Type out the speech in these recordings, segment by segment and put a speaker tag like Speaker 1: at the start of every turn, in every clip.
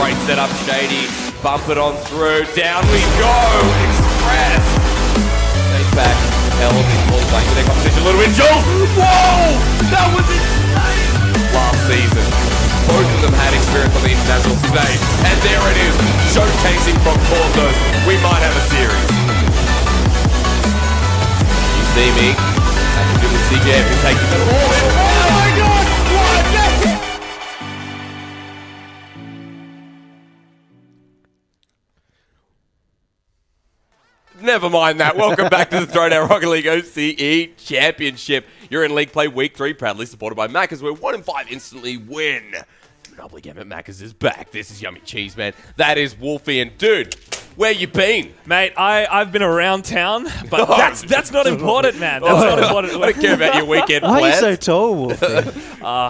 Speaker 1: Great setup, Shady. Bump it on through. Down we go. Express. Stays back. Held in full playing with their competition. A little bit. Jules. Whoa! That was insane. Last season, both of them had experience on the international stage. And there it is. Showcasing from Corso. We might have a series. You see me. Have to do with CJM who's taking it all in. Oh my god! What? Never mind that. Welcome back to the Throwdown Rocket League OCE Championship. You're in League Play Week 3, proudly supported by Macca's, where 1 in 5 instantly win. Monopoly Game at Macca's is back. This is Yummy Cheese, man. That is Wolfie. And dude, where you been?
Speaker 2: Mate, I've been around town, but that's not important, man. That's not important.
Speaker 1: I don't care about your weekend
Speaker 3: Why
Speaker 1: plans.
Speaker 3: are you so tall, Wolfie?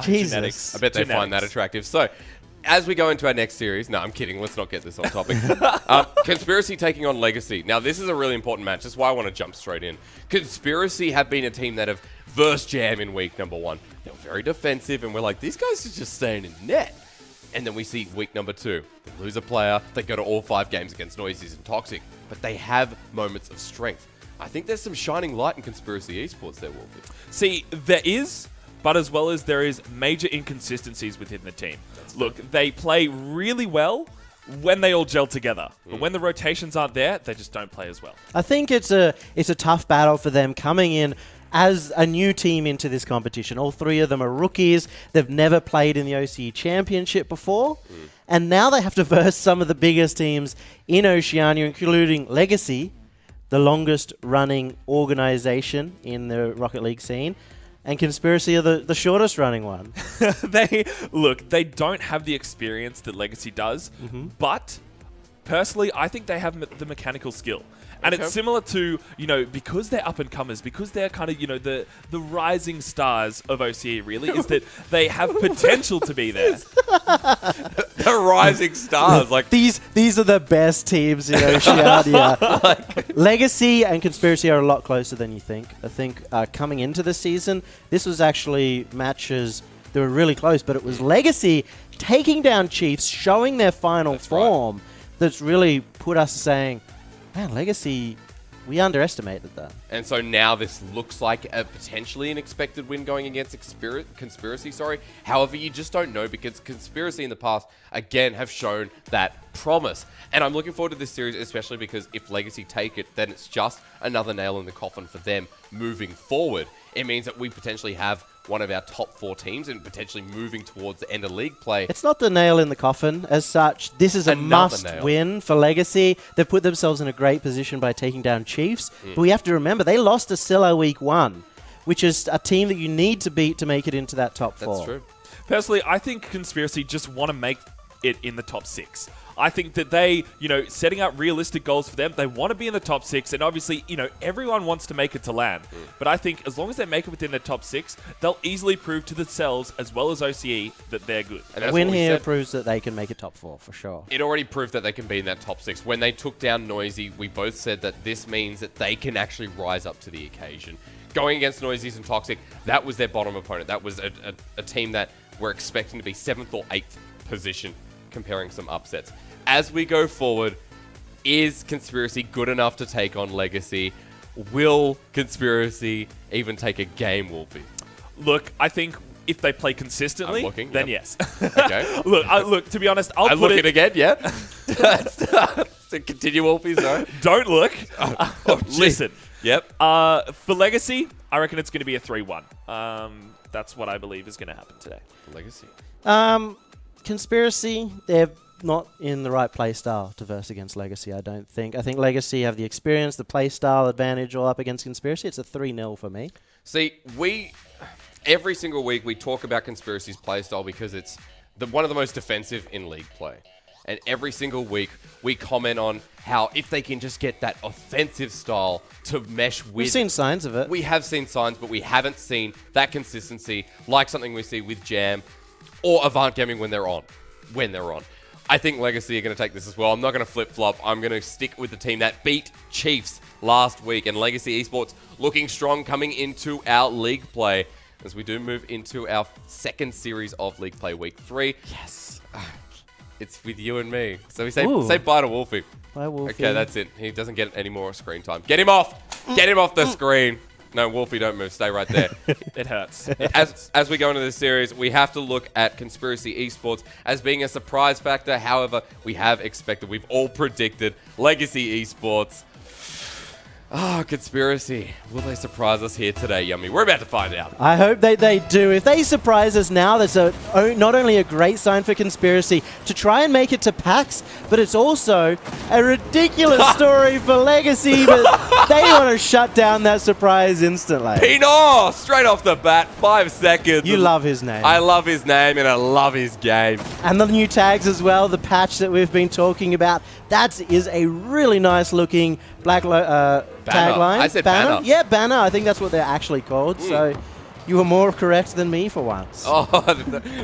Speaker 3: Jesus.
Speaker 2: Genetics.
Speaker 1: I bet they
Speaker 2: Genetics.
Speaker 1: find that attractive. So, as we go into our next series, no, I'm kidding. Let's not get this on topic. Conspiracy taking on Legacy. Now, this is a really important match. That's why I want to jump straight in. Conspiracy have been a team that have versed Jam in week number 1. They were very defensive, and we're like, these guys are just staying in net. And then we see week number 2. They lose a player. They go to all 5 games against Noises and Toxic. But they have moments of strength. I think there's some shining light in Conspiracy Esports there, Wolfie.
Speaker 2: See, there is, but as well as there is major inconsistencies within the team. Look, they play really well when they all gel together. But when the rotations aren't there, they just don't play as well.
Speaker 3: I think it's a tough battle for them coming in as a new team into this competition. All 3 of them are rookies. They've never played in the OCE Championship before. And now they have to verse some of the biggest teams in Oceania, including Legacy, the longest running organization in the Rocket League scene. And Conspiracy are the shortest running one.
Speaker 2: They don't have the experience that Legacy does, but personally, I think they have the mechanical skill. And it's similar to, because they're up-and-comers, because they're kind of, the rising stars of OCE, really, is that they have potential to be there.
Speaker 1: The rising stars. Like
Speaker 3: These are the best teams in Oceania. Legacy and Conspiracy are a lot closer than you think. I think coming into the season, this was actually matches that were really close, but it was Legacy taking down Chiefs, showing their final form that's really put us saying, man, Legacy, we underestimated that.
Speaker 1: And so now this looks like a potentially an expected win going against Conspiracy. However, you just don't know because Conspiracy in the past, again, have shown that promise. And I'm looking forward to this series, especially because if Legacy take it, then it's just another nail in the coffin for them moving forward. It means that we potentially have one of our top 4 teams and potentially moving towards the end of league play.
Speaker 3: It's not the nail in the coffin as such. This is a must-win for Legacy. They've put themselves in a great position by taking down Chiefs. But we have to remember, they lost to Silla week 1, which is a team that you need to beat to make it into that top 4.
Speaker 1: That's true.
Speaker 2: Personally, I think Conspiracy just want to make it in the top 6. I think that they, setting up realistic goals for them, they want to be in the top 6, and obviously, everyone wants to make it to LAN. But I think as long as they make it within the top 6, they'll easily prove to themselves, as well as OCE, that they're good.
Speaker 3: A win here proves that they can make it top 4, for sure.
Speaker 1: It already proved that they can be in that top 6. When they took down Noisy, we both said that this means that they can actually rise up to the occasion. Going against Noises and Toxic, that was their bottom opponent. That was a team that we're expecting to be 7th or 8th position, comparing some upsets. As we go forward, is Conspiracy good enough to take on Legacy? Will Conspiracy even take a game, Wolfie?
Speaker 2: Look, I think if they play consistently, then yes.
Speaker 1: Okay.
Speaker 2: Look, to be honest, I'll
Speaker 1: look it again, yeah? So continue, Wolfie, sorry.
Speaker 2: Don't look. Listen.
Speaker 1: Yep.
Speaker 2: For Legacy, I reckon it's going to be a 3-1. That's what I believe is going to happen today.
Speaker 1: Legacy.
Speaker 3: Conspiracy, they're not in the right play style to verse against Legacy, I don't think. I think Legacy have the experience, the play style advantage all up against Conspiracy. It's a 3-0 for me.
Speaker 1: See, every single week we talk about Conspiracy's play style because it's one of the most defensive in league play. And every single week we comment on how if they can just get that offensive style to mesh with...
Speaker 3: We've seen signs of it.
Speaker 1: We have seen signs, but we haven't seen that consistency like something we see with Jam or Avant Gaming when they're on. I think Legacy are going to take this as well. I'm not going to flip-flop. I'm going to stick with the team that beat Chiefs last week. And Legacy Esports looking strong coming into our league play as we do move into our second series of league play week 3.
Speaker 3: Yes.
Speaker 1: It's with you and me. So we say
Speaker 3: Ooh.
Speaker 1: say bye to Wolfie.
Speaker 3: Bye, Wolfie.
Speaker 1: Okay, that's it. He doesn't get any more screen time. Get him off! Get him off the screen! No, Wolfie, don't move. Stay right there.
Speaker 2: It hurts.
Speaker 1: As we go into this series, we have to look at Conspiracy Esports as being a surprise factor. However, we have expected, we've all predicted Legacy Esports. Conspiracy. Will they surprise us here today, Yummy? We're about to find out.
Speaker 3: I hope they do. If they surprise us now, that's not only a great sign for Conspiracy to try and make it to PAX, but it's also a ridiculous story for Legacy, but they want to shut down that surprise instantly.
Speaker 1: Pino! Straight off the bat, 5 seconds.
Speaker 3: You love his name.
Speaker 1: I love his name and I love his game.
Speaker 3: And the new tags as well, the patch that we've been talking about, that is a really nice looking black tagline.
Speaker 1: I said banner.
Speaker 3: Yeah, banner. I think that's what they're actually called. So you were more correct than me for once.
Speaker 1: Oh,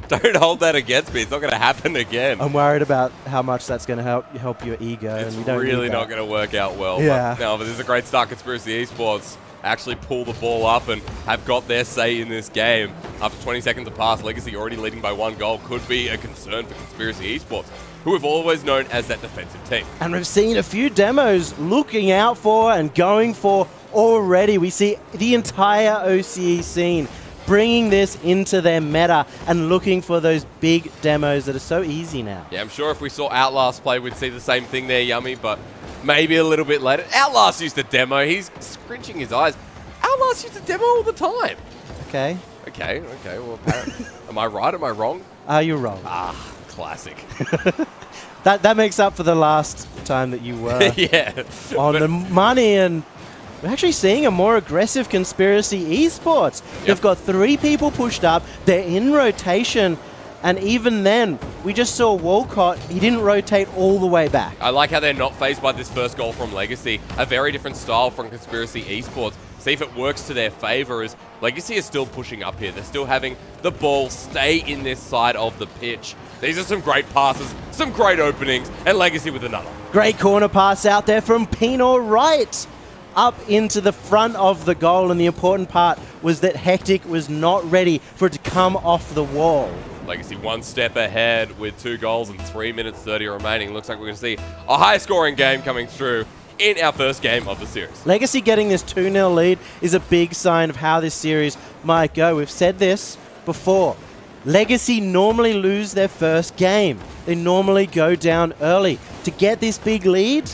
Speaker 1: don't hold that against me. It's not going to happen again.
Speaker 3: I'm worried about how much that's going to help your ego.
Speaker 1: It's
Speaker 3: and we don't
Speaker 1: really
Speaker 3: need
Speaker 1: not
Speaker 3: that.
Speaker 1: going to work out well.
Speaker 3: Yeah.
Speaker 1: But this is a great start. Conspiracy Esports actually pull the ball up and have got their say in this game. After 20 seconds have passed, Legacy already leading by 1 goal could be a concern for Conspiracy Esports, who have always known as that defensive team.
Speaker 3: And we've seen a few demos looking out for and going for already. We see the entire OCE scene bringing this into their meta and looking for those big demos that are so easy now.
Speaker 1: Yeah, I'm sure if we saw Outlast play, we'd see the same thing there, Yummy, but maybe a little bit later. Outlast used to demo. He's scrunching his eyes. Outlast used to demo all the time.
Speaker 3: Okay.
Speaker 1: Okay, well, apparently. Am I right? Am I wrong?
Speaker 3: You're wrong.
Speaker 1: Classic.
Speaker 3: That makes up for the last time that you were
Speaker 1: Yeah.
Speaker 3: on the money, and we're actually seeing a more aggressive Conspiracy Esports. They've got 3 people pushed up. They're in rotation. And even then, we just saw Walcott. He didn't rotate all the way back.
Speaker 1: I like how they're not phased by this first goal from Legacy. A very different style from Conspiracy Esports. See if it works to their favor, as Legacy is still pushing up here. They're still having the ball stay in this side of the pitch. These are some great passes, some great openings, and Legacy with another.
Speaker 3: Great corner pass out there from Pino right up into the front of the goal. And the important part was that Hectic was not ready for it to come off the wall.
Speaker 1: Legacy 1 step ahead with 2 goals and 3 minutes 30 remaining. Looks like we're going to see a high-scoring game coming through in our first game of the series.
Speaker 3: Legacy getting this 2-0 lead is a big sign of how this series might go. We've said this before. Legacy normally lose their first game. They normally go down early. To get this big lead,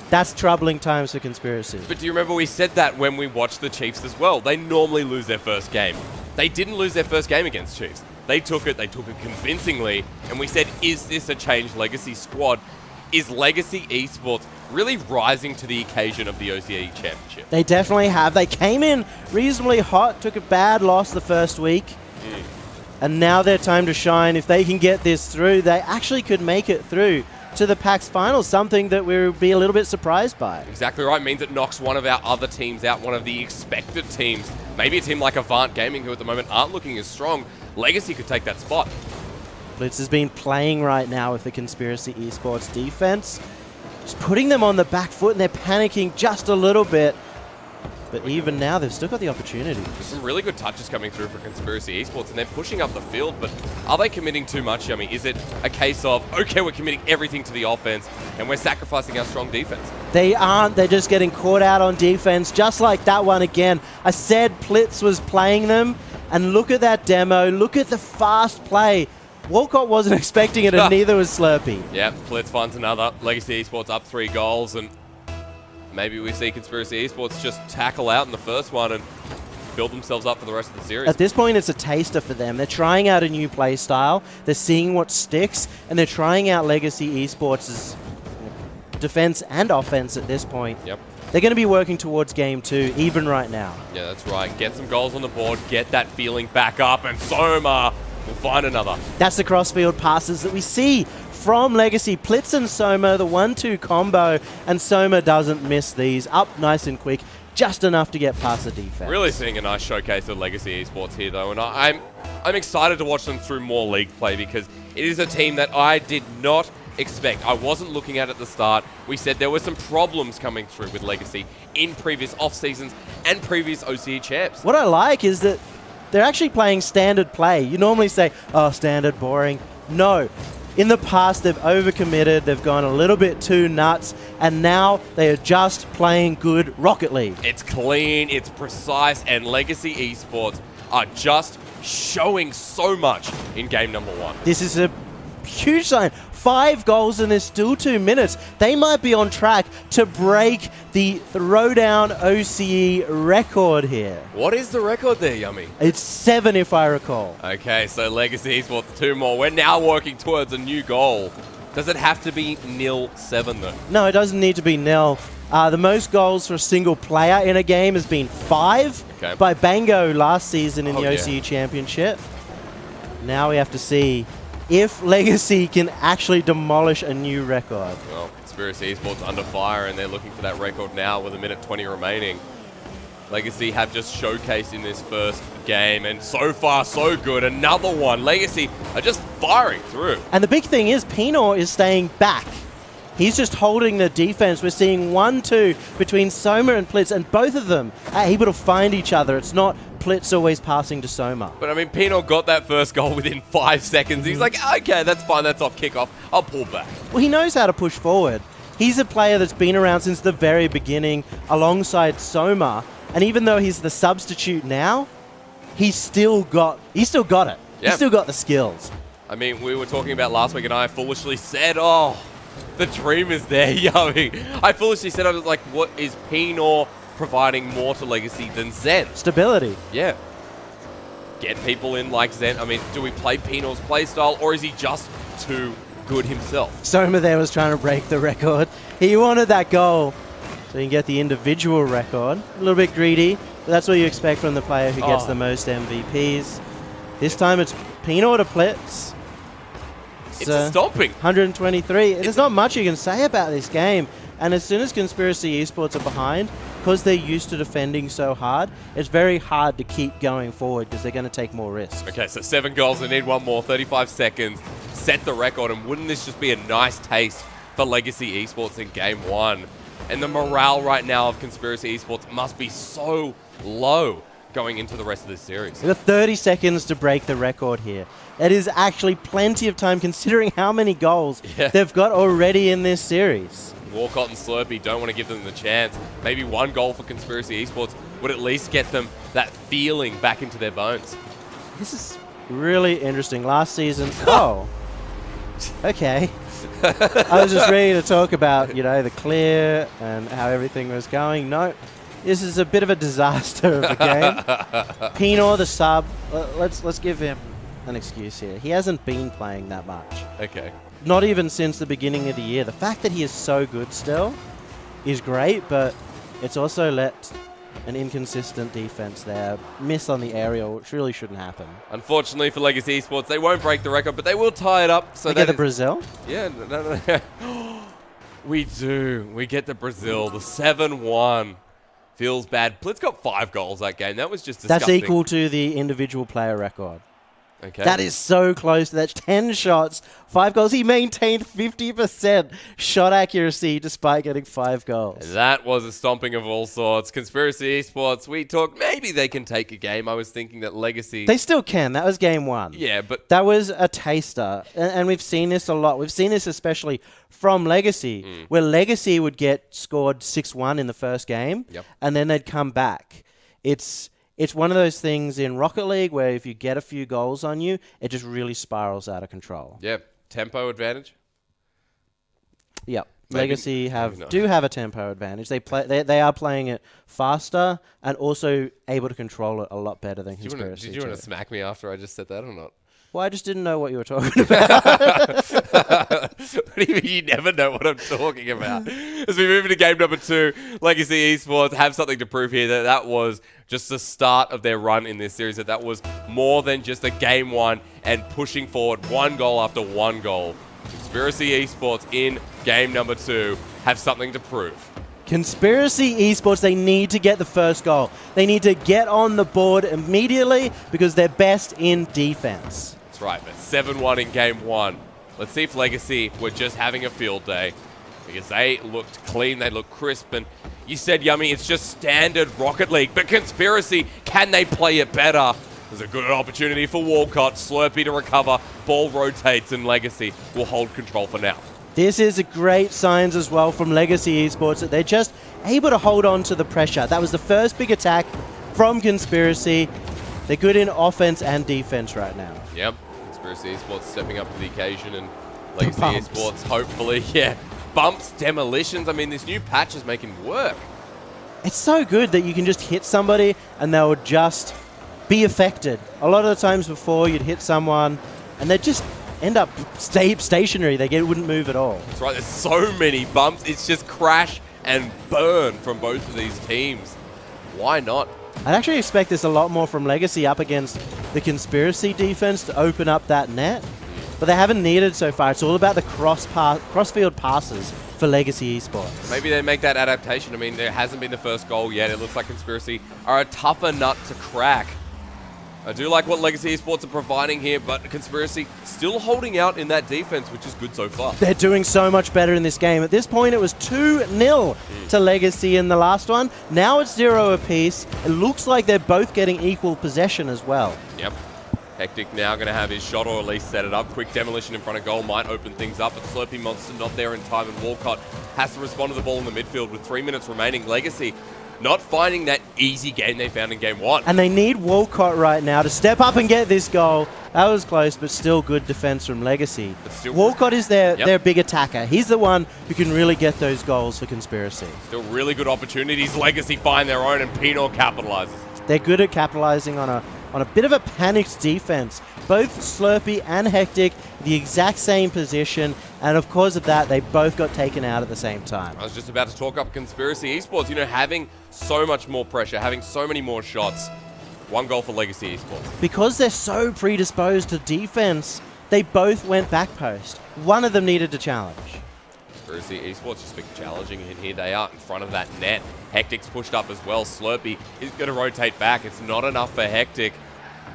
Speaker 3: that's troubling times for Conspiracy.
Speaker 1: But do you remember we said that when we watched the Chiefs as well? They normally lose their first game. They didn't lose their first game against Chiefs. They took it convincingly, and we said, is this a changed Legacy squad? Is Legacy Esports really rising to the occasion of the OCE Championship?
Speaker 3: They definitely have. They came in reasonably hot, took a bad loss the first week, and now their time to shine. If they can get this through, they actually could make it through to the PAX Finals, something that we would be a little bit surprised by.
Speaker 1: Exactly right. Means it knocks one of our other teams out, one of the expected teams. Maybe a team like Avant Gaming, who at the moment aren't looking as strong. Legacy could take that spot.
Speaker 3: Blitz has been playing right now with the Conspiracy Esports defense, just putting them on the back foot, and they're panicking just a little bit. But even now, they've still got the opportunity.
Speaker 1: There's some really good touches coming through for Conspiracy Esports, and they're pushing up the field, but are they committing too much, Yummy? Is it a case of, okay, we're committing everything to the offense, and we're sacrificing our strong defense?
Speaker 3: They aren't. They're just getting caught out on defense, just like that one again. I said Plitz was playing them, and look at that demo. Look at the fast play. Walcott wasn't expecting it, and neither was Slurpee.
Speaker 1: Yeah, Blitz finds another. Legacy Esports up 3 goals, and maybe we see Conspiracy Esports just tackle out in the first one and build themselves up for the rest of the series.
Speaker 3: At this point, it's a taster for them. They're trying out a new play style. They're seeing what sticks, and they're trying out Legacy Esports' defense and offense at this point.
Speaker 1: Yep.
Speaker 3: They're going to be working towards game 2, even right now.
Speaker 1: Yeah, that's right. Get some goals on the board, get that feeling back up, and Soma will find another.
Speaker 3: That's the crossfield passes that we see from Legacy. Plitz and Soma, the 1-2 combo, and Soma doesn't miss these. Up nice and quick, just enough to get past the defense.
Speaker 1: Really seeing a nice showcase of Legacy Esports here, though, and I'm excited to watch them through more league play, because it is a team that I did not expect. I wasn't looking at the start. We said there were some problems coming through with Legacy in previous off-seasons and previous OCE champs.
Speaker 3: What I like is that they're actually playing standard play. You normally say, oh, standard, boring. No. In the past, they've overcommitted, they've gone a little bit too nuts, and now they are just playing good Rocket League.
Speaker 1: It's clean, it's precise, and Legacy Esports are just showing so much in game number 1.
Speaker 3: This is a huge sign. 5 goals and there's still 2 minutes. They might be on track to break the Throwdown OCE record here.
Speaker 1: What is the record there, Yummy?
Speaker 3: It's 7 if I recall.
Speaker 1: Okay, so Legacy Esports 2 more. We're now working towards a new goal. Does it have to be 0-7 though?
Speaker 3: No, it doesn't need to be nil. The most goals for a single player in a game has been 5 by Bango last season in the OCE Championship. Now we have to see if Legacy can actually demolish a new record.
Speaker 1: Well, Conspiracy Esports under fire, and they're looking for that record now with 1:20 remaining. Legacy have just showcased in this first game, and so far, so good. Another one. Legacy are just firing through.
Speaker 3: And the big thing is, Pinor is staying back. He's just holding the defense. We're seeing 1-2 between Soma and Plitz, and both of them are able to find each other. It's not Plitz always passing to Soma.
Speaker 1: But I mean, Pinor got that first goal within 5 seconds. He's like, okay, that's fine. That's off kickoff. I'll pull back.
Speaker 3: Well, he knows how to push forward. He's a player that's been around since the very beginning alongside Soma. And even though he's the substitute now, he's still got it. He's still got the skills.
Speaker 1: I mean, we were talking about last week, and I foolishly said, oh, the dream is there, Yummy. I foolishly said, I was like, what is Pinor providing more to Legacy than Zen?
Speaker 3: Stability.
Speaker 1: Yeah. Get people in like Zen. I mean, do we play Pinor's playstyle, or is he just too good himself?
Speaker 3: Soma there was trying to break the record. He wanted that goal so he can get the individual record. A little bit greedy, but that's what you expect from the player who gets the most MVPs. This time it's Pinor to Plitz.
Speaker 1: It's a stomping.
Speaker 3: 123. There's not much you can say about this game. And as soon as Conspiracy Esports are behind, because they're used to defending so hard, it's very hard to keep going forward because they're going to take more risks.
Speaker 1: Okay, so 7 goals. They need one more. 35 seconds. Set the record. And wouldn't this just be a nice taste for Legacy Esports in Game 1? And the morale right now of Conspiracy Esports must be so low going into the rest of this series.
Speaker 3: We've got 30 seconds to break the record here. That is actually plenty of time considering how many goals they've got already in this series.
Speaker 1: Walcott and Slurpee don't want to give them the chance. Maybe 1 goal for Conspiracy Esports would at least get them that feeling back into their bones.
Speaker 3: This is really interesting. Last season, oh, okay. I was just ready to talk about, you know, the clear and how everything was going. No, this is a bit of a disaster of a game. Pinor, the sub, let's give him an excuse here. He hasn't been playing that much.
Speaker 1: Okay.
Speaker 3: Not even since the beginning of the year. The fact that he is so good still is great, but it's also let an inconsistent defense there miss on the aerial, which really shouldn't happen.
Speaker 1: Unfortunately for Legacy Esports, they won't break the record, but they will tie it up. So
Speaker 3: they get the Brazil?
Speaker 1: Yeah, no. We do. We get the Brazil, the 7-1. Feels bad. Plitz got 5 goals that game. That was just disgusting.
Speaker 3: That's equal to the individual player record.
Speaker 1: Okay.
Speaker 3: That is so close. That's 10 shots, 5 goals. He maintained 50% shot accuracy despite getting 5 goals.
Speaker 1: That was a stomping of all sorts. Conspiracy Esports, we talked maybe they can take a game. I was thinking that Legacy...
Speaker 3: They still can. That was game 1.
Speaker 1: Yeah, but...
Speaker 3: That was a taster. And we've seen this a lot. We've seen this especially from Legacy, where Legacy would get scored 6-1 in the first game, and then they'd come back. It's one of those things in Rocket League where if you get a few goals on you, it just really spirals out of control.
Speaker 1: Yeah, tempo advantage.
Speaker 3: Yep.
Speaker 1: Maybe,
Speaker 3: Legacy do have a tempo advantage. They are playing it faster and also able to control it a lot better than Conspiracy.
Speaker 1: Did you want to smack me after I just said that or not?
Speaker 3: Well, I just didn't know what you were talking about.
Speaker 1: What do you mean you never know what I'm talking about? As we move into game number 2, Legacy Esports have something to prove here that was just the start of their run in this series, that was more than just a game 1 and pushing forward 1 goal after 1 goal. Conspiracy Esports in game number 2 have something to prove.
Speaker 3: Conspiracy Esports, they need to get the first goal. They need to get on the board immediately because they're best in defense.
Speaker 1: That's right, but 7-1 in game 1. Let's see if Legacy were just having a field day, because they looked clean, they looked crisp, and you said, Yummy, it's just standard Rocket League, but Conspiracy, can they play it better? There's a good opportunity for Walcott. Slurpee to recover. Ball rotates and Legacy will hold control for now.
Speaker 3: This is a great signs as well from Legacy Esports that they're just able to hold on to the pressure. That was the first big attack from Conspiracy. They're good in offense and defense right now.
Speaker 1: Yep. Conspiracy Esports stepping up to the occasion, and Legacy
Speaker 3: bumps.
Speaker 1: Esports hopefully, yeah, bumps, demolitions. I mean, this new patch is making work.
Speaker 3: It's so good that you can just hit somebody and they'll just be affected. A lot of the times before, you'd hit someone and they'd just end up stationary. Wouldn't move at all.
Speaker 1: That's right. There's so many bumps. It's just crash and burn from both of these teams. Why not?
Speaker 3: I'd actually expect this a lot more from Legacy up against the Conspiracy defense to open up that net, but they haven't needed so far. It's all about the cross-field passes for Legacy Esports.
Speaker 1: Maybe they make that adaptation. I mean, there hasn't been the first goal yet. It looks like Conspiracy are a tougher nut to crack. I do like what Legacy Esports are providing here, but Conspiracy still holding out in that defense, which is good so far.
Speaker 3: They're doing so much better in this game. At this point, it was 2-0 to Legacy in the last one. Now it's 0 apiece. It looks like they're both getting equal possession as well.
Speaker 1: Yep. Hectic now going to have his shot, or at least set it up. Quick demolition in front of goal might open things up, but Slurpee Monster not there in time, and Walcott has to respond to the ball in the midfield with 3 minutes remaining. Legacy not finding that easy game they found in game one.
Speaker 3: And they need Walcott right now to step up and get this goal. That was close, but still good defense from Legacy. Walcott is their big attacker. He's the one who can really get those goals for Conspiracy.
Speaker 1: Still really good opportunities. Legacy find their own, and Pino capitalizes.
Speaker 3: They're good at capitalizing on a bit of a panicked defense. Both Slurpee and Hectic, the exact same position, and of course of that, they both got taken out at the same time.
Speaker 1: I was just about to talk up Conspiracy Esports, you know, having so much more pressure, having so many more shots. 1 goal for Legacy Esports.
Speaker 3: Because they're so predisposed to defense, they both went back post. One of them needed to challenge.
Speaker 1: Conspiracy Esports just been challenging, and here they are in front of that net. Hectic's pushed up as well. Slurpee is going to rotate back. It's not enough for Hectic.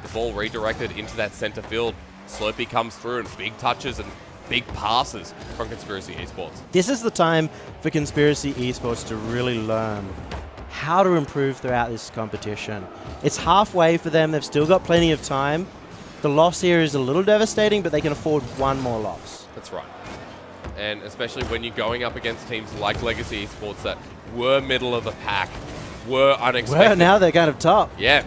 Speaker 1: The ball redirected into that center field. Slurpee comes through, and big touches and big passes from Conspiracy Esports.
Speaker 3: This is the time for Conspiracy Esports to really learn how to improve throughout this competition. It's halfway for them. They've still got plenty of time. The loss here is a little devastating, but they can afford one more loss.
Speaker 1: That's right. And especially when you're going up against teams like Legacy Esports that were middle of the pack, were unexpected.
Speaker 3: Well, now they're kind of top.
Speaker 1: Yeah.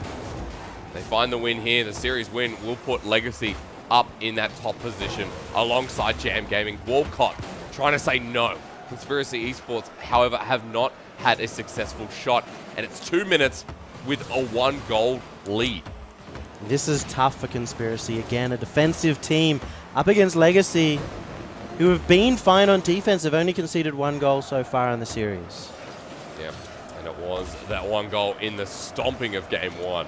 Speaker 1: They find the win here. The series win will put Legacy up in that top position alongside Jam Gaming. Walcott trying to say no. Conspiracy Esports, however, have not had a successful shot, and it's 2 minutes with a 1-goal lead.
Speaker 3: This is tough for Conspiracy. Again, a defensive team up against Legacy, who have been fine on defense. Have only conceded 1 goal so far in the series.
Speaker 1: Yeah, and it was that 1 goal in the stomping of game 1.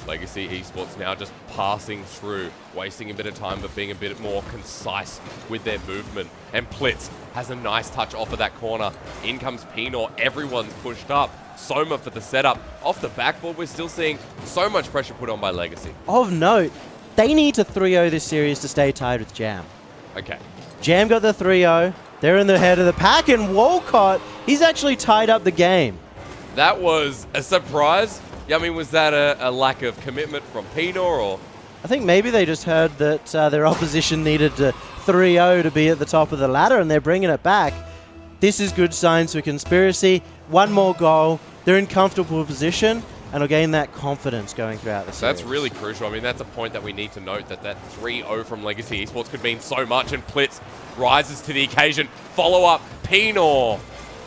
Speaker 1: Legacy Esports now just passing through, wasting a bit of time, but being a bit more concise with their movement. And Plitz has a nice touch off of that corner. In comes Pino. Everyone's pushed up. Soma for the setup. Off the backboard, we're still seeing so much pressure put on by Legacy.
Speaker 3: Of note, they need to 3-0 this series to stay tied with Jam.
Speaker 1: Okay.
Speaker 3: Jam got the 3-0. They're in the head of the pack, and Walcott, he's actually tied up the game.
Speaker 1: That was a surprise. Yeah, I mean, was that a lack of commitment from Pino, or?
Speaker 3: I think maybe they just heard that their opposition needed to 3-0 to be at the top of the ladder, and they're bringing it back. This is good signs for Conspiracy. 1 more goal. They're in comfortable position, and will gain that confidence going throughout the series.
Speaker 1: That's really crucial. I mean, that's a point that we need to note, that 3-0 from Legacy Esports could mean so much, and Plitz rises to the occasion. Follow-up, Pino.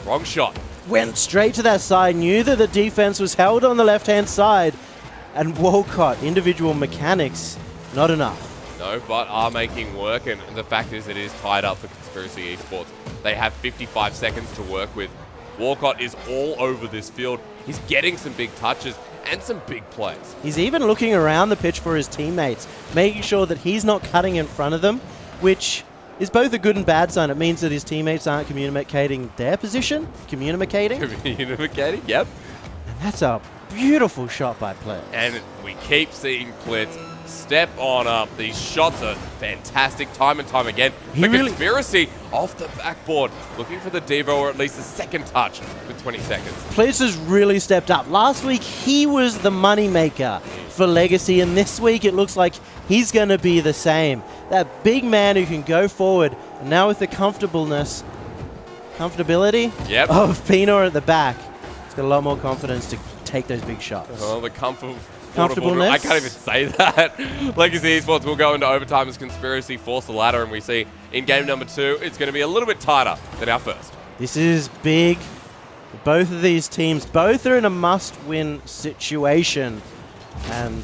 Speaker 1: Wrong shot.
Speaker 3: Went straight to that side, knew that the defense was held on the left-hand side, and Walcott, individual mechanics, not enough.
Speaker 1: No, but are making work, and the fact is it is tied up for Conspiracy Esports. They have 55 seconds to work with. Walcott is all over this field. He's getting some big touches and some big plays.
Speaker 3: He's even looking around the pitch for his teammates, making sure that he's not cutting in front of them, which is both a good and bad sign. It means that his teammates aren't communicating their position. Communicating,
Speaker 1: yep.
Speaker 3: and that's a beautiful shot by Plitz.
Speaker 1: And we keep seeing Plitz step on up. These shots are fantastic time and time again.
Speaker 3: He really-
Speaker 1: Conspiracy off the backboard, looking for the Devo or at least a second touch with 20 seconds.
Speaker 3: Blitz has really stepped up. Last week, he was the moneymaker for Legacy, and this week it looks like he's going to be the same. That big man who can go forward, and now with the comfortability
Speaker 1: Yep.
Speaker 3: of Pino at the back, he's got a lot more confidence to take those big shots.
Speaker 1: Oh, the comfortableness.
Speaker 3: Comfortableness?
Speaker 1: I can't even say that. Legacy Esports will go into overtime as Conspiracy force the ladder, and we see in game number 2, it's going to be a little bit tighter than our first.
Speaker 3: This is big. Both of these teams, both are in a must-win situation, and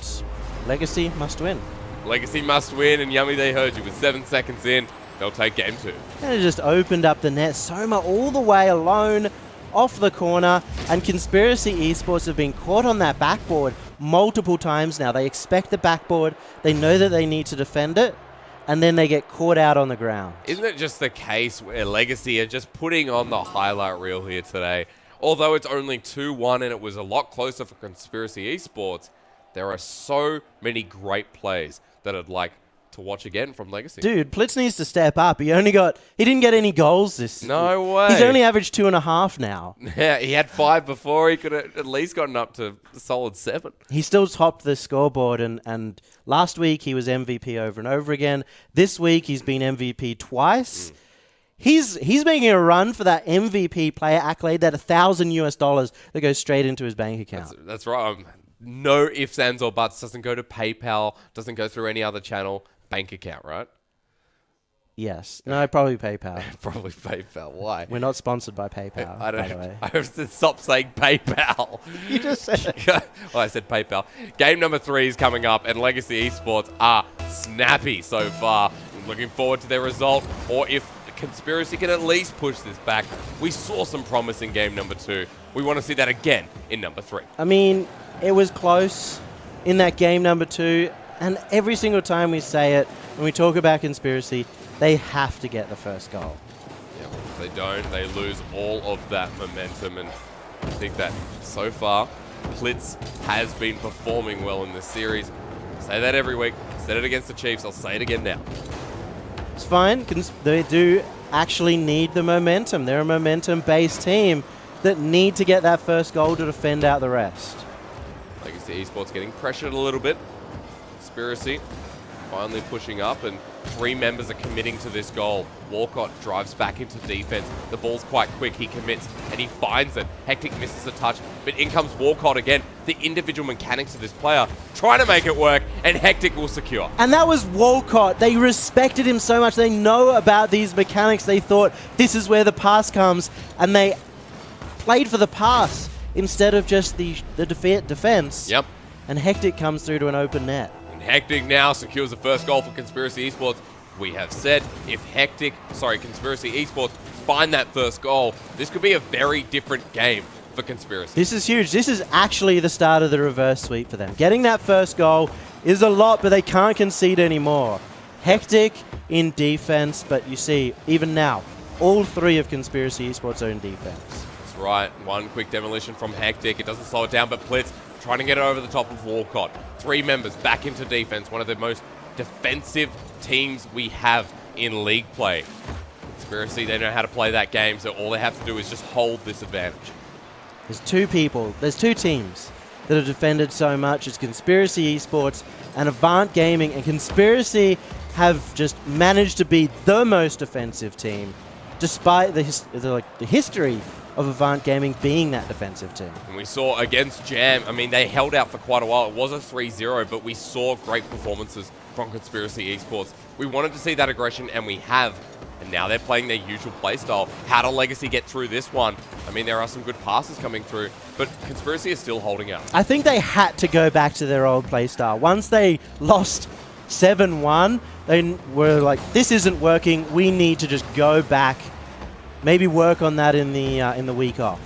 Speaker 3: Legacy must win.
Speaker 1: Legacy must win, and Yummy, they heard you. With 7 seconds in, they'll take game 2.
Speaker 3: And it just opened up the net. Soma all the way alone off the corner, and Conspiracy Esports have been caught on that backboard multiple times now. They expect the backboard, they know that they need to defend it, and then they get caught out on the ground.
Speaker 1: Isn't it just the case where Legacy are just putting on the highlight reel here today? Although it's only 2-1 and it was a lot closer for Conspiracy Esports, there are so many great plays that I'd like to watch again from Legacy.
Speaker 3: Dude, Blitz needs to step up. He didn't get any goals this.
Speaker 1: No way.
Speaker 3: He's only averaged 2.5 now.
Speaker 1: Yeah, he had 5 before. He could have at least gotten up to a solid 7.
Speaker 3: He still topped the scoreboard, and last week he was MVP over and over again. This week he's been MVP twice. He's making a run for that MVP player accolade, that $1,000 that goes straight into his bank account.
Speaker 1: That's right. No ifs, ands, or buts. Doesn't go to PayPal. Doesn't go through any other channel. Bank account, right?
Speaker 3: Yes. No, probably PayPal.
Speaker 1: Probably PayPal. Why?
Speaker 3: We're not sponsored by PayPal,
Speaker 1: I
Speaker 3: by the
Speaker 1: don't.
Speaker 3: way.
Speaker 1: I have to stop saying PayPal.
Speaker 3: You just said it.
Speaker 1: Well, I said PayPal. Game number 3 is coming up, and Legacy Esports are snappy so far. Looking forward to their result, or if Conspiracy can at least push this back. We saw some promise in game number 2. We want to see that again in number 3.
Speaker 3: I mean, it was close in that game number 2, and every single time we say it, when we talk about Conspiracy, they have to get the first goal.
Speaker 1: Yeah, if they don't, they lose all of that momentum, and I think that so far, Blitz has been performing well in this series. I say that every week. I said it against the Chiefs. I'll say it again now.
Speaker 3: It's fine. They do actually need the momentum. They're a momentum-based team that need to get that first goal to defend out the rest.
Speaker 1: Legacy Esports getting pressured a little bit. Conspiracy finally pushing up, and 3 members are committing to this goal. Walcott drives back into defense. The ball's quite quick. He commits, and he finds it. Hectic misses a touch, but in comes Walcott again. The individual mechanics of this player trying to make it work, and Hectic will secure.
Speaker 3: And that was Walcott. They respected him so much. They know about these mechanics. They thought this is where the pass comes, and they played for the pass instead of just the defense.
Speaker 1: Yep.
Speaker 3: And Hectic comes through to an open net.
Speaker 1: And Hectic now secures the first goal for Conspiracy Esports. We have said if Conspiracy Esports find that first goal, this could be a very different game for Conspiracy.
Speaker 3: This is huge. This is actually the start of the reverse sweep for them. Getting that first goal is a lot, but they can't concede anymore. Hectic in defense, but you see, even now, all 3 of Conspiracy Esports are in defense.
Speaker 1: That's right. One quick demolition from Hectic. It doesn't slow it down, but Blitz trying to get it over the top of Walcott. 3 members back into defense. One of the most defensive teams we have in league play. Conspiracy, they know how to play that game, so all they have to do is just hold this advantage.
Speaker 3: There's 2 teams that have defended so much. It's Conspiracy Esports and Avant Gaming, and Conspiracy have just managed to be the most defensive team, despite the history of Avant Gaming being that defensive team.
Speaker 1: And we saw against Jam, I mean, they held out for quite a while. It was a 3-0, but we saw great performances from Conspiracy Esports. We wanted to see that aggression, and we have. And now they're playing their usual playstyle. How do Legacy get through this one? I mean, there are some good passes coming through, but Conspiracy is still holding out.
Speaker 3: I think they had to go back to their old playstyle. Once they lost 7-1, they were like, this isn't working. We need to just go back. Maybe work on that in the week off.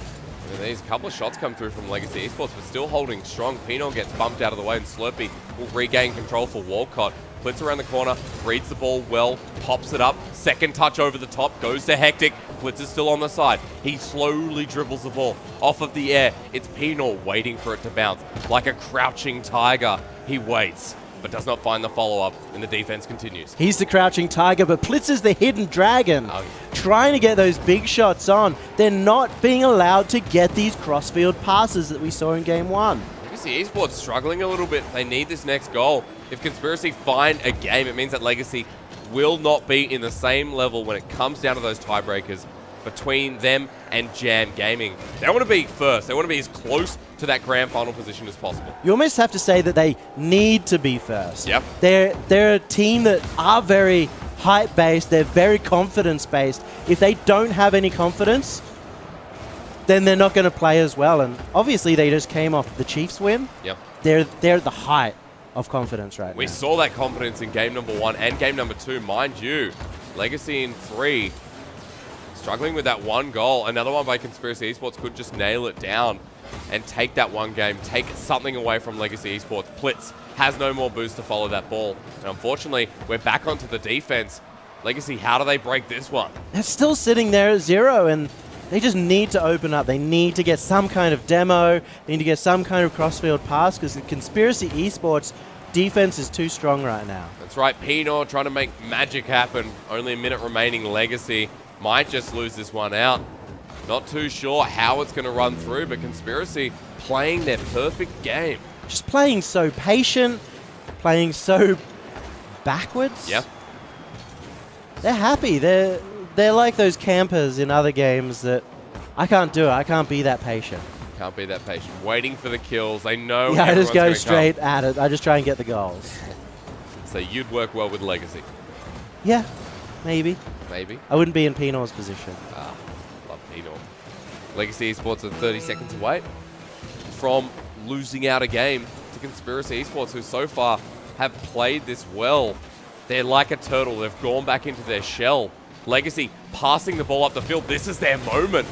Speaker 1: And there's a couple of shots come through from Legacy Esports, but still holding strong. Pino gets bumped out of the way, and Slurpee will regain control for Walcott. Blitz around the corner, reads the ball well, pops it up. Second touch over the top, goes to Hectic. Blitz is still on the side. He slowly dribbles the ball off of the air. It's Pino waiting for it to bounce. Like a crouching tiger, he waits. but does not find the follow-up, and the defense continues.
Speaker 3: He's the crouching tiger, but Plitz is the hidden dragon.
Speaker 1: Oh, yeah.
Speaker 3: Trying to get those big shots on. They're not being allowed to get these crossfield passes that we saw in Game 1.
Speaker 1: Legacy Esports struggling a little bit. They need this next goal. If Conspiracy find a game, it means that Legacy will not be in the same level when it comes down to those tiebreakers between them and Jam Gaming. They want to be first. They want to be as close to that grand final position as possible.
Speaker 3: You almost have to say that they need to be first.
Speaker 1: Yep.
Speaker 3: They're a team that are very hype-based. They're very confidence-based. If they don't have any confidence, then they're not going to play as well. And obviously, they just came off the Chiefs win.
Speaker 1: Yep.
Speaker 3: They're at the height of confidence right
Speaker 1: We
Speaker 3: now.
Speaker 1: saw that confidence in game number 1 and game number 2, mind you. Legacy in 3, struggling with that one goal. Another one by Conspiracy Esports could just nail it down and take that one game, take something away from Legacy Esports. Plitz has no more boost to follow that ball. And unfortunately, we're back onto the defense. Legacy, how do they break this one?
Speaker 3: They're still sitting there at 0, and they just need to open up. They need to get some kind of demo. They need to get some kind of crossfield pass, because the Conspiracy Esports defense is too strong right now.
Speaker 1: That's right, Pino trying to make magic happen. Only a minute remaining. Legacy might just lose this one out. Not too sure how it's going to run through, but Conspiracy playing their perfect game.
Speaker 3: Just playing so patient, playing so backwards.
Speaker 1: Yep.
Speaker 3: They're happy. They're like those campers in other games that I can't do it. I can't be that patient.
Speaker 1: Can't be that patient. Waiting for the kills. They know
Speaker 3: Yeah, I just go
Speaker 1: everyone's gonna
Speaker 3: straight at it. I just try and get the goals.
Speaker 1: come. So you'd work well with Legacy.
Speaker 3: Yeah, maybe.
Speaker 1: Maybe.
Speaker 3: I wouldn't be in Pinor's position.
Speaker 1: Love Pino. Legacy Esports are 30 seconds away from losing out a game to Conspiracy Esports, who so far have played this well. They're like a turtle. They've gone back into their shell. Legacy passing the ball up the field. This is their moment.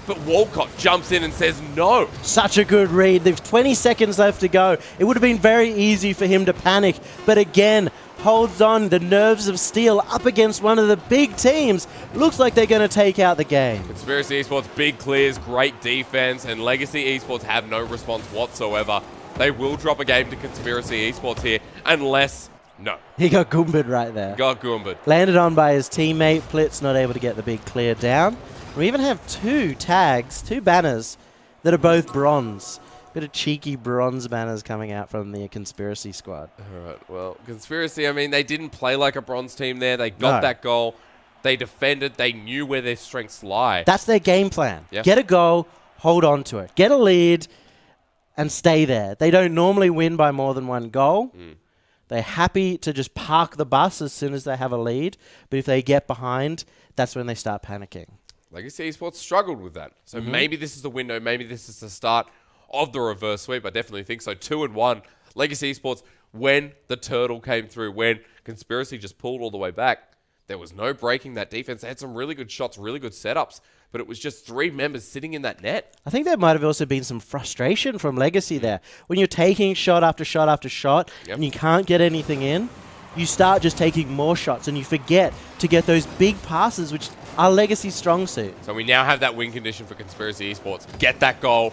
Speaker 1: But Walcott jumps in and says no.
Speaker 3: Such a good read. There's 20 seconds left to go. It would have been very easy for him to panic. But again, holds on, the nerves of steel up against one of the big teams. Looks like they're going to take out the game.
Speaker 1: Conspiracy Esports, big clears, great defense, and Legacy Esports have no response whatsoever. They will drop a game to Conspiracy Esports here, unless... No.
Speaker 3: He got Goombad right there.
Speaker 1: Got Goombad.
Speaker 3: Landed on by his teammate. Plitz not able to get the big clear down. We even have 2 tags, 2 banners that are both bronze. Bit of cheeky bronze banners coming out from the Conspiracy squad.
Speaker 1: All right, well, Conspiracy, I mean, they didn't play like a bronze team there. They got that goal. They defended. They knew where their strengths lie.
Speaker 3: That's their game plan.
Speaker 1: Yeah.
Speaker 3: Get a goal, hold on to it. Get a lead, and stay there. They don't normally win by more than 1 goal. They're happy to just park the bus as soon as they have a lead. But if they get behind, that's when they start panicking.
Speaker 1: Legacy Esports struggled with that. So maybe this is the window. Maybe this is the start of the reverse sweep. I definitely think so. 2-1. Legacy Esports, when the turtle came through, when Conspiracy just pulled all the way back, there was no breaking that defense. They had some really good shots, really good setups, but it was just 3 members sitting in that net.
Speaker 3: I think there might have also been some frustration from Legacy there. When you're taking shot after shot after shot and you can't get anything in, you start just taking more shots and you forget to get those big passes, which are Legacy's strong suit.
Speaker 1: So we now have that win condition for Conspiracy Esports. Get that goal,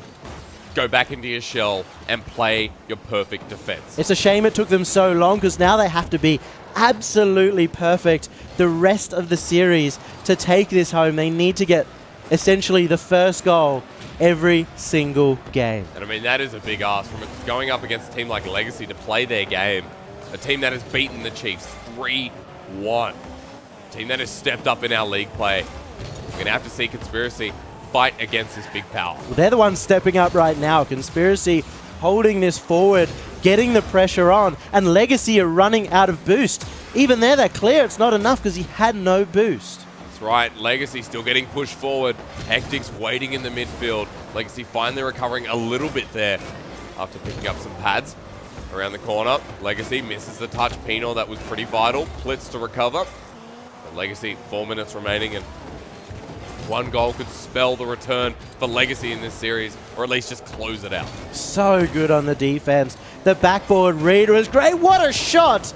Speaker 1: go back into your shell, and play your perfect defense.
Speaker 3: It's a shame it took them so long, because now they have to be absolutely perfect the rest of the series to take this home. They need to get essentially the first goal every single game.
Speaker 1: And I mean, that is a big ask from going up against a team like Legacy to play their game. A team that has beaten the Chiefs 3-1. A team that has stepped up in our league play. We're going to have to see Conspiracy fight against this big power.
Speaker 3: Well, they're the ones stepping up right now. Conspiracy holding this forward, getting the pressure on, and Legacy are running out of boost. Even there, they're clear. It's not enough because he had no boost.
Speaker 1: That's right. Legacy still getting pushed forward. Hectic's waiting in the midfield. Legacy finally recovering a little bit there after picking up some pads around the corner. Legacy misses the touch. Pino, that was pretty vital. Plitz to recover. But Legacy, 4 minutes remaining, and 1 goal could spell the return for Legacy in this series, or at least just close it out.
Speaker 3: So good on the defense. The backboard read was great. What a shot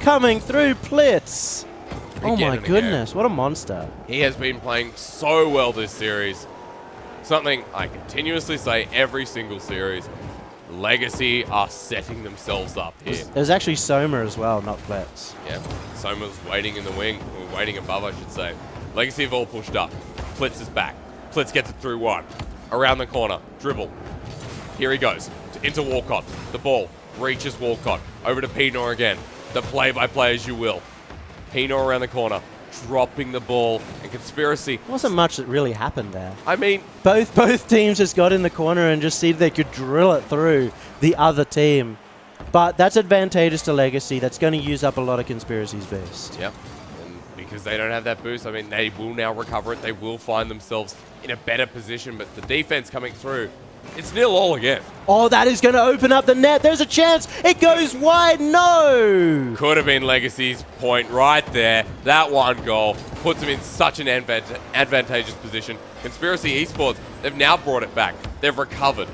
Speaker 3: coming through Plitz. Oh
Speaker 1: Again
Speaker 3: my
Speaker 1: and
Speaker 3: goodness,
Speaker 1: again.
Speaker 3: what a monster.
Speaker 1: He has been playing so well this series. Something I continuously say every single series. Legacy are setting themselves up here.
Speaker 3: It was actually Soma as well, not Plets.
Speaker 1: Yeah, Soma's waiting in the wing, or waiting above, I should say. Legacy have all pushed up. Plitz is back. Plitz gets it through one. Around the corner, dribble. Here he goes, into Walcott. The ball reaches Walcott. Over to Pinor again. The play-by-play as you will. Pinor around the corner, dropping the ball, and Conspiracy.
Speaker 3: Wasn't much that really happened there.
Speaker 1: I mean,
Speaker 3: Both teams just got in the corner and just see if they could drill it through the other team. But that's advantageous to Legacy. That's going to use up a lot of Conspiracy's boost.
Speaker 1: yeah. And because they don't have that boost, I mean, they will now recover it. They will find themselves in a better position, but the defense coming through, it's 0-0 again.
Speaker 3: Oh, that is going to open up the net. There's a chance. It goes wide. No.
Speaker 1: Could have been Legacy's point right there. That one goal puts them in such an advantageous position. Conspiracy Esports, they've now brought it back. They've recovered.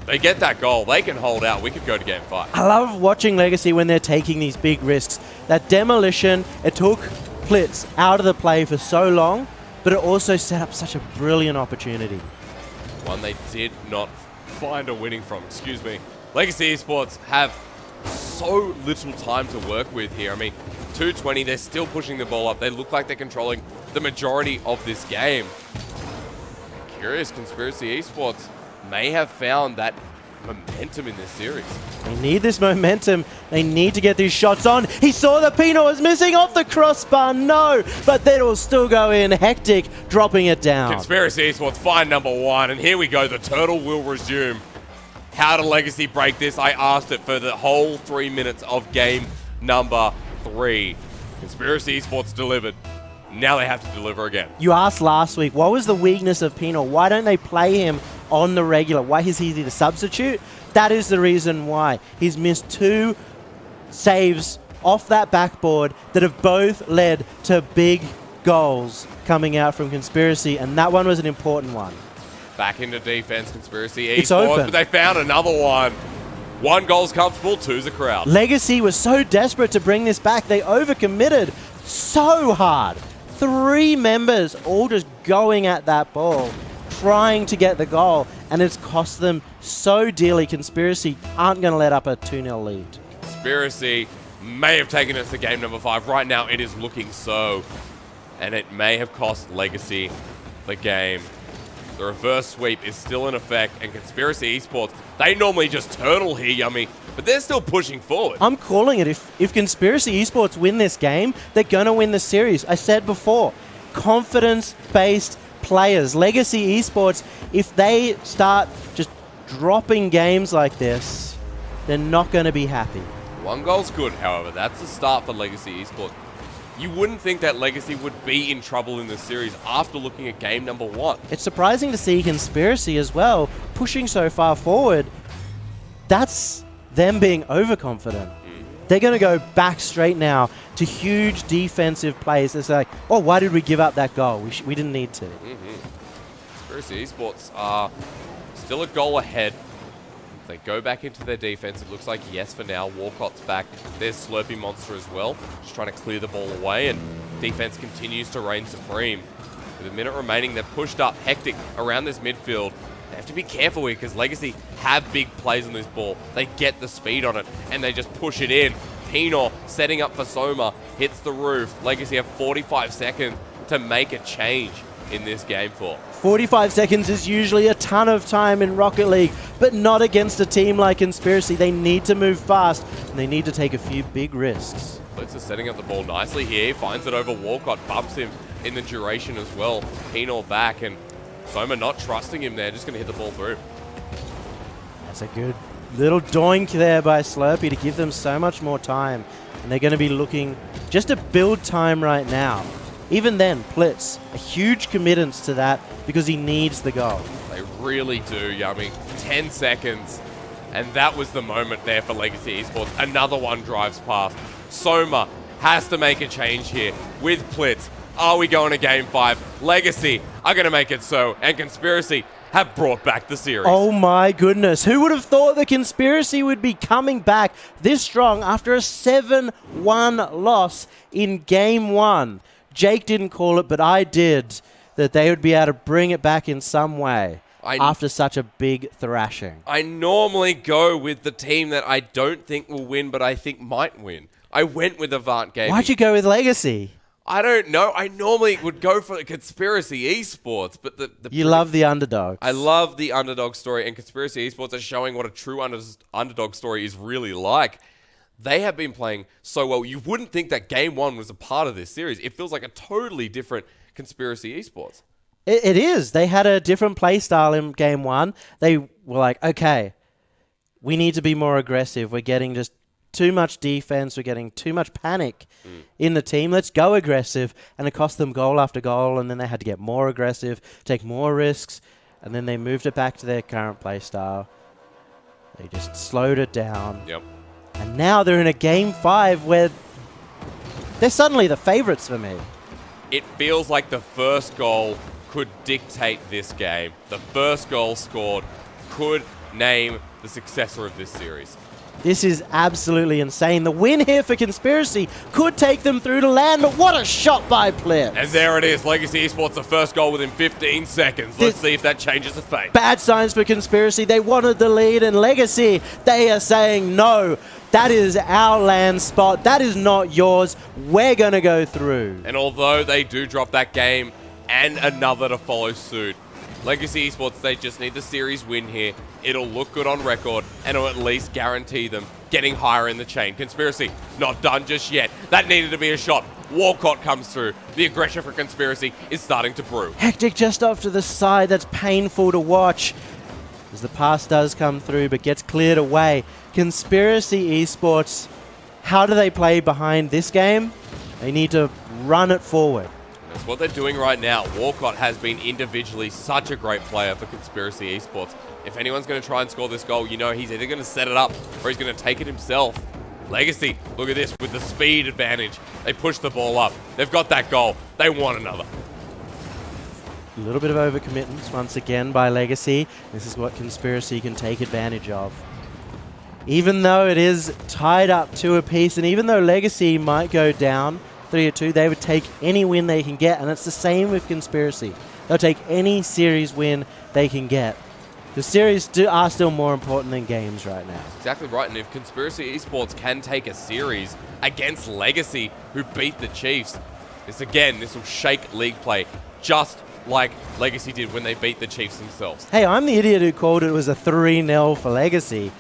Speaker 1: They get that goal. They can hold out. We could go to game 5.
Speaker 3: I love watching Legacy when they're taking these big risks. That demolition, it took Plitz out of the play for so long, but it also set up such a brilliant opportunity.
Speaker 1: One they did not find a winning from, excuse me. Legacy Esports have so little time to work with here. I mean, 2:20, they're still pushing the ball up. They look like they're controlling the majority of this game. Curious, Conspiracy Esports may have found that momentum in this series.
Speaker 3: They need this momentum. They need to get these shots on. He saw that Pino was missing off the crossbar. No, but then it will still go in. Hectic, dropping it down.
Speaker 1: Conspiracy Esports find number 1, and here we go. The turtle will resume. How to Legacy break this? I asked it for the whole 3 minutes of game number 3. Conspiracy Esports delivered. Now they have to deliver again.
Speaker 3: You asked last week, what was the weakness of Pino? Why don't they play him on the regular? Why is he the substitute? That is the reason why. He's missed 2 saves off that backboard that have both led to big goals coming out from Conspiracy, and that one was an important one.
Speaker 1: Back into defense, Conspiracy
Speaker 3: It's
Speaker 1: Esports,
Speaker 3: open.
Speaker 1: but they found another one. 1 goal's comfortable, 2's a crowd.
Speaker 3: Legacy was so desperate to bring this back. They overcommitted so hard. 3 members all just going at that ball, trying to get the goal, and it's cost them so dearly. Conspiracy aren't going to let up a 2-0 lead.
Speaker 1: Conspiracy may have taken us to game number 5. Right now, it is looking so, and it may have cost Legacy the game. The reverse sweep is still in effect, and Conspiracy Esports, they normally just turtle here, Yummy, but they're still pushing forward.
Speaker 3: I'm calling it. If Conspiracy Esports win this game, they're going to win the series. I said before, confidence-based players. Legacy Esports, if they start just dropping games like this, they're not going to be happy.
Speaker 1: 1 goal's good, however. That's the start for Legacy Esports. You wouldn't think that Legacy would be in trouble in this series after looking at game number 1.
Speaker 3: It's surprising to see Conspiracy as well, pushing so far forward. That's them being overconfident. They're going to go back straight now to huge defensive plays. It's like, oh, why did we give up that goal? We didn't need to.
Speaker 1: Conspiracy Esports are still a goal ahead. They go back into their defense. It looks like yes for now. Walcott's back. There's Slurpee Monster as well, just trying to clear the ball away, and defense continues to reign supreme. With a minute remaining, they're pushed up hectic around this midfield. They have to be careful here because Legacy have big plays on this ball. They get the speed on it, and they just push it in. Pino setting up for Soma, hits the roof. Legacy have 45 seconds to make a change in this game 4. 45
Speaker 3: seconds is usually a ton of time in Rocket League, but not against a team like Conspiracy. They need to move fast, and they need to take a few big risks.
Speaker 1: Blitz is setting up the ball nicely here. Finds it over Walcott, bumps him in the duration as well. Pino back, and Soma not trusting him there, just going to hit the ball through.
Speaker 3: That's a good little doink there by Slurpee to give them so much more time, and they're going to be looking just to build time right now. Even then, Plitz, a huge committance to that because he needs the goal.
Speaker 1: They really do, Yummy. 10 seconds, and that was the moment there for Legacy Esports. Another one drives past. Soma has to make a change here with Plitz. Are we going to game 5? Legacy are going to make it so, and Conspiracy have brought back the series.
Speaker 3: Oh my goodness. Who would have thought the Conspiracy would be coming back this strong after a 7-1 loss in game 1? Jake didn't call it, but I did, that they would be able to bring it back in some way. after such a big thrashing.
Speaker 1: I normally go with the team that I don't think will win, but I think might win. I went with Avant Gaming.
Speaker 3: Why'd you go with Legacy?
Speaker 1: I don't know. I normally would go for the Conspiracy Esports, but
Speaker 3: you love the underdogs.
Speaker 1: I love the underdog story, and Conspiracy Esports are showing what a true underdog story is really like. They have been playing so well. You wouldn't think that Game 1 was a part of this series. It feels like a totally different Conspiracy Esports.
Speaker 3: It is. They had a different play style in Game 1. They were like, okay, we need to be more aggressive. We're getting just too much defense. We're getting too much panic in the team. Let's go aggressive. And it cost them goal after goal, and then they had to get more aggressive, take more risks, and then they moved it back to their current play style. They just slowed it down.
Speaker 1: Yep.
Speaker 3: And now they're in a Game 5 where they're suddenly the favorites for me.
Speaker 1: It feels like the first goal could dictate this game. The first goal scored could name the successor of this series.
Speaker 3: This is absolutely insane. The win here for Conspiracy could take them through to land, but what a shot by Plitz.
Speaker 1: And there it is. Legacy Esports, the first goal within 15 seconds. Let's see if that changes the fate.
Speaker 3: Bad signs for Conspiracy. They wanted the lead, and Legacy, they are saying, no, that is our land spot. That is not yours. We're going to go through.
Speaker 1: And although they do drop that game and another to follow suit, Legacy Esports, they just need the series win here. It'll look good on record, and it'll at least guarantee them getting higher in the chain. Conspiracy, not done just yet. That needed to be a shot. Walcott comes through. The aggression for Conspiracy is starting to brew.
Speaker 3: Hectic just off to the side. That's painful to watch as the pass does come through, but gets cleared away. Conspiracy Esports, how do they play behind this game? They need to run it forward.
Speaker 1: That's what they're doing right now. Walcott has been individually such a great player for Conspiracy Esports. If anyone's going to try and score this goal, you know he's either going to set it up or he's going to take it himself. Legacy, look at this, with the speed advantage. They push the ball up. They've got that goal. They want another.
Speaker 3: A little bit of overcommitments once again by Legacy. This is what Conspiracy can take advantage of. Even though it is tied up 2 apiece, and even though Legacy might go down 3-2, they would take any win they can get, and it's the same with Conspiracy. They'll take any series win they can get. The series are still more important than games right now.
Speaker 1: Exactly right, and if Conspiracy Esports can take a series against Legacy, who beat the Chiefs, this will shake league play, just like Legacy did when they beat the Chiefs themselves.
Speaker 3: Hey, I'm the idiot who called it was a 3-0 for Legacy.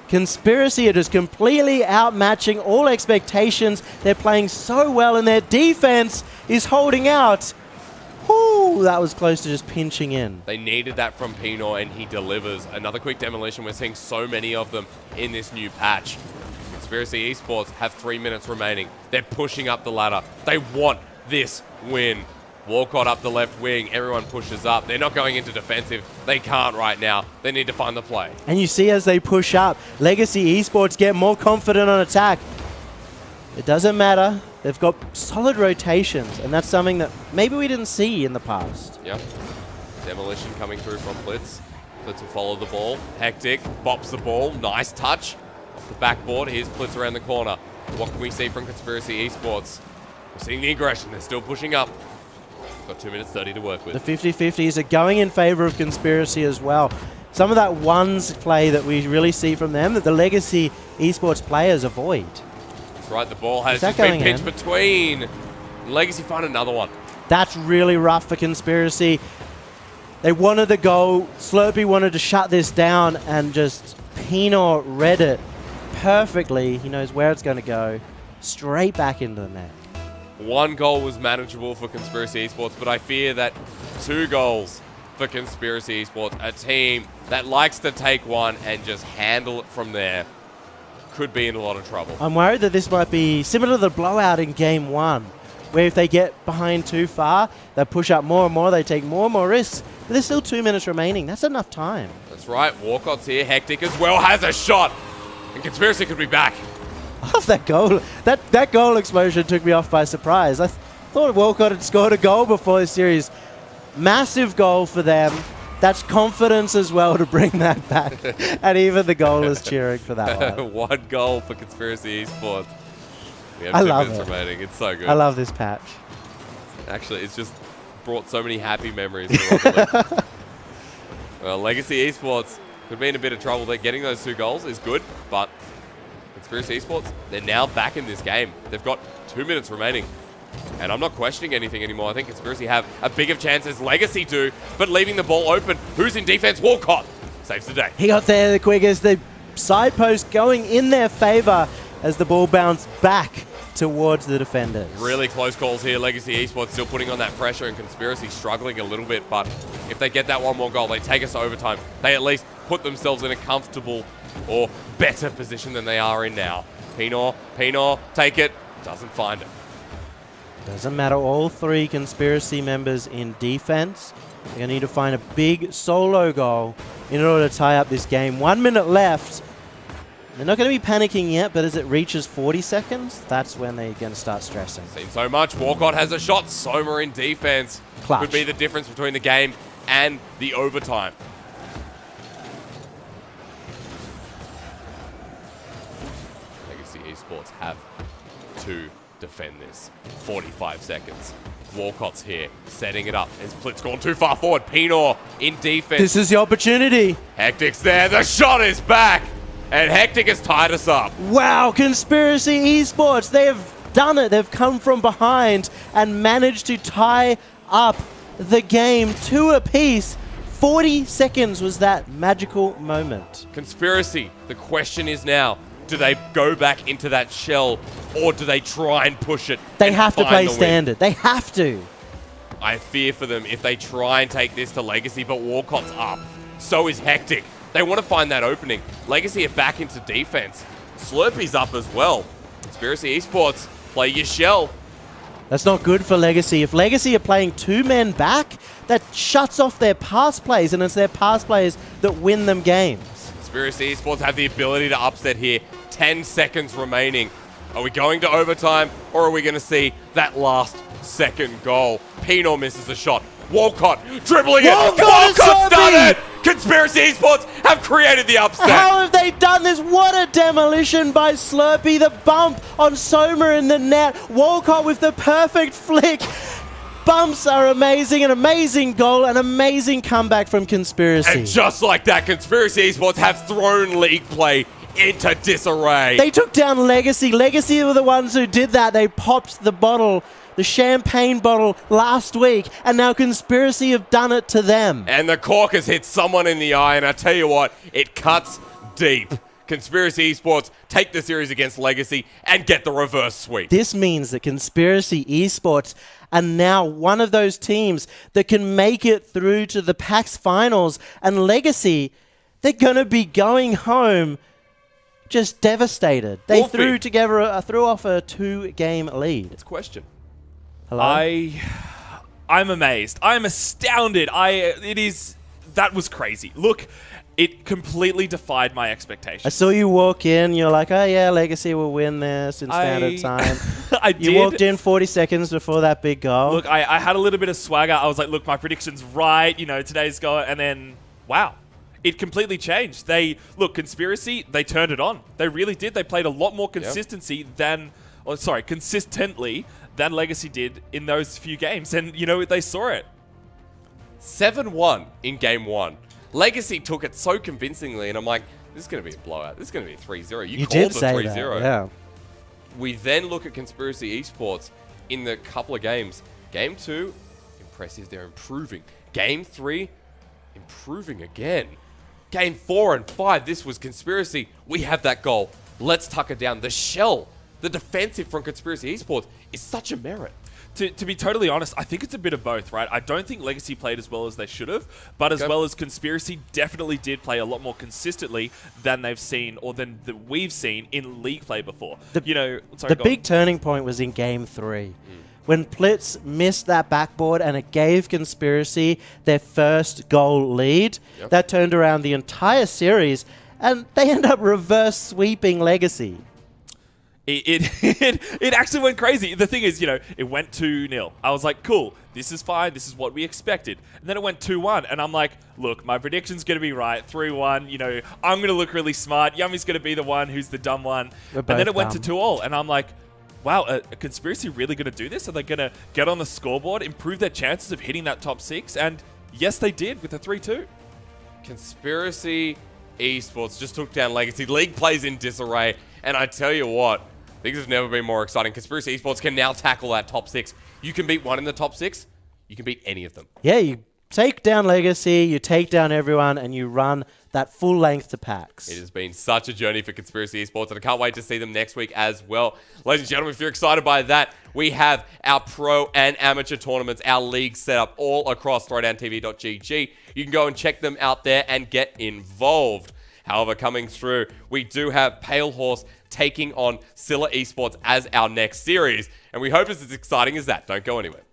Speaker 3: Conspiracy are just completely outmatching all expectations. They're playing so well, and their defense is holding out. Whoo, that was close to just pinching in.
Speaker 1: They needed that from Pino, and he delivers. Another quick demolition. We're seeing so many of them in this new patch. Conspiracy Esports have 3 minutes remaining. They're pushing up the ladder. They want this win. Walcott up the left wing. Everyone pushes up. They're not going into defensive. They can't right now. They need to find the play.
Speaker 3: And you see as they push up, Legacy Esports get more confident on attack. It doesn't matter. They've got solid rotations, and that's something that maybe we didn't see in the past.
Speaker 1: Yep. Demolition coming through from Plitz. Plitz will follow the ball. Hectic. Bops the ball. Nice touch. Off the backboard. Here's Plitz around the corner. What can we see from Conspiracy Esports? We're seeing the aggression. They're still pushing up. Got 2 minutes 30 to work with.
Speaker 3: The 50-50s are going in favor of Conspiracy as well. Some of that ones play that we really see from them that the Legacy Esports players avoid.
Speaker 1: That's right, the ball has just been pitched between. Legacy find another one.
Speaker 3: That's really rough for Conspiracy. They wanted the goal. Slurpee wanted to shut this down, and just Pino read it perfectly. He knows where it's going to go. Straight back into the net.
Speaker 1: 1 goal was manageable for Conspiracy Esports, but I fear that 2 goals for Conspiracy Esports, a team that likes to take one and just handle it from there, could be in a lot of trouble.
Speaker 3: I'm worried that this might be similar to the blowout in Game 1, where if they get behind too far, they push up more and more, they take more and more risks, but there's still 2 minutes remaining. That's enough time.
Speaker 1: That's right, Walcott's here, Hectic as well, has a shot, and Conspiracy could be back.
Speaker 3: I love that goal. That goal explosion took me off by surprise. I thought Walcott had scored a goal before this series. Massive goal for them. That's confidence as well to bring that back. And even the goal is cheering for that one.
Speaker 1: 1 goal for Conspiracy Esports. We have
Speaker 3: I
Speaker 1: 2
Speaker 3: love
Speaker 1: minutes
Speaker 3: it.
Speaker 1: remaining. It's so good.
Speaker 3: I love this patch.
Speaker 1: Actually, it's just brought so many happy memories. Well, Legacy Esports could be in a bit of trouble there. Getting those 2 goals is good, but Conspiracy Esports, they're now back in this game. They've got 2 minutes remaining. And I'm not questioning anything anymore. I think Conspiracy have a bigger chance as Legacy do, but leaving the ball open. Who's in defense? Walcott saves the day.
Speaker 3: He got there the quickest. The side post going in their favor as the ball bounced back towards the defenders.
Speaker 1: Really close calls here. Legacy Esports still putting on that pressure, and Conspiracy struggling a little bit, but if they get that 1 more goal, they take us to overtime. They at least put themselves in a comfortable or better position than they are in now. Pinor, take it. Doesn't find it.
Speaker 3: Doesn't matter. All 3 Conspiracy members in defense. They're going to need to find a big solo goal in order to tie up this game. 1 minute left. They're not going to be panicking yet, but as it reaches 40 seconds, that's when they're going to start stressing.
Speaker 1: Seen so much. Walcott has a shot. Soma in defense.
Speaker 3: Clutch.
Speaker 1: Could be the difference between the game and the overtime. Legacy Esports have to defend this. 45 seconds. Walcott's here, setting it up. His Split's gone too far forward. Pinor in defense.
Speaker 3: This is the opportunity.
Speaker 1: Hectic's there. The shot is back. And Hectic has tied us up.
Speaker 3: Wow, Conspiracy Esports, they have done it. They've come from behind and managed to tie up the game 2 apiece. 40 seconds was that magical moment.
Speaker 1: Conspiracy, the question is now, do they go back into that shell or do they try and push it?
Speaker 3: They
Speaker 1: and
Speaker 3: have to
Speaker 1: find
Speaker 3: play
Speaker 1: the win?
Speaker 3: standard. They have to.
Speaker 1: I fear for them if they try and take this to Legacy, but Walcott's up. So is Hectic. They want to find that opening. Legacy are back into defense. Slurpy's up as well. Conspiracy Esports, play your shell.
Speaker 3: That's not good for Legacy. If Legacy are playing 2 men back, that shuts off their pass plays, and it's their pass plays that win them games.
Speaker 1: Conspiracy Esports have the ability to upset here. 10 seconds remaining. Are we going to overtime, or are we going to see that last second goal? Pinor misses the shot. Walcott dribbling it. Walcott's done it! Conspiracy Esports have created the upset.
Speaker 3: How have they done this? What a demolition by Slurpy. The bump on Soma in the net. Walcott with the perfect flick. Bumps are amazing. An amazing goal. An amazing comeback from Conspiracy.
Speaker 1: And just like that, Conspiracy Esports have thrown league play into disarray.
Speaker 3: They took down Legacy. Legacy were the ones who did that. They popped the bottle, the champagne bottle, last week, and now Conspiracy have done it to them.
Speaker 1: And the cork has hit someone in the eye, and I tell you what, it cuts deep. Conspiracy Esports take the series against Legacy and get the reverse sweep.
Speaker 3: This means that Conspiracy Esports are now one of those teams that can make it through to the PAX finals, and Legacy, they're going to be going home just devastated. They threw off a 2-game lead.
Speaker 1: It's a question.
Speaker 3: Hello?
Speaker 2: I'm amazed. I'm astounded. That was crazy. Look, it completely defied my expectations.
Speaker 3: I saw you walk in. You're like, oh yeah, Legacy will win this in standard time.
Speaker 2: I did.
Speaker 3: You walked in 40 seconds before that big goal.
Speaker 2: Look, I had a little bit of swagger. I was like, look, my prediction's right. You know, today's goal. And then, wow. It completely changed. Conspiracy, they turned it on. They really did. They played a lot more consistently than Legacy did in those few games. And, you know, they saw it.
Speaker 1: 7-1 in game 1. Legacy took it so convincingly, and I'm like, this is going to be a blowout. This is going to be a 3-0. You called
Speaker 3: did
Speaker 1: the
Speaker 3: say
Speaker 1: 3-0.
Speaker 3: that, yeah.
Speaker 1: We then look at Conspiracy Esports in the couple of games. Game 2, impressive. They're improving. Game 3, improving again. Game 4 and 5, this was Conspiracy. We have that goal. Let's tuck it down. The shell, the defensive from Conspiracy Esports is such a merit.
Speaker 2: To be totally honest, I think it's a bit of both, right? I don't think Legacy played as well as they should have, but as well as Conspiracy definitely did play a lot more consistently than they've seen or than we've seen in league play before. The
Speaker 3: big turning point was in Game 3. When Plitz missed that backboard and it gave Conspiracy their first goal lead, that turned around the entire series, and they end up reverse sweeping Legacy.
Speaker 2: It actually went crazy. The thing is, it went 2-0. I was like, cool, this is fine. This is what we expected. And then it went 2-1. And I'm like, look, my prediction's going to be right. 3-1. I'm going to look really smart. Yummy's going to be the one who's the dumb one. And then it went to 2-2. And I'm like, wow, a Conspiracy really going to do this? Are they going to get on the scoreboard, improve their chances of hitting that top 6? And yes, they did with a 3-2.
Speaker 1: Conspiracy Esports just took down Legacy. League plays in disarray. And I tell you what, things have never been more exciting. Conspiracy Esports can now tackle that top 6. You can beat one in the top 6. You can beat any of them.
Speaker 3: Yeah, you take down Legacy, you take down everyone, and you run that full length to PAX.
Speaker 1: It has been such a journey for Conspiracy Esports, and I can't wait to see them next week as well. Ladies and gentlemen, if you're excited by that, we have our pro and amateur tournaments, our league set up all across throwdowntv.gg. You can go and check them out there and get involved. However, coming through, we do have Pale Horse taking on Scylla Esports as our next series, and we hope it's as exciting as that. Don't go anywhere.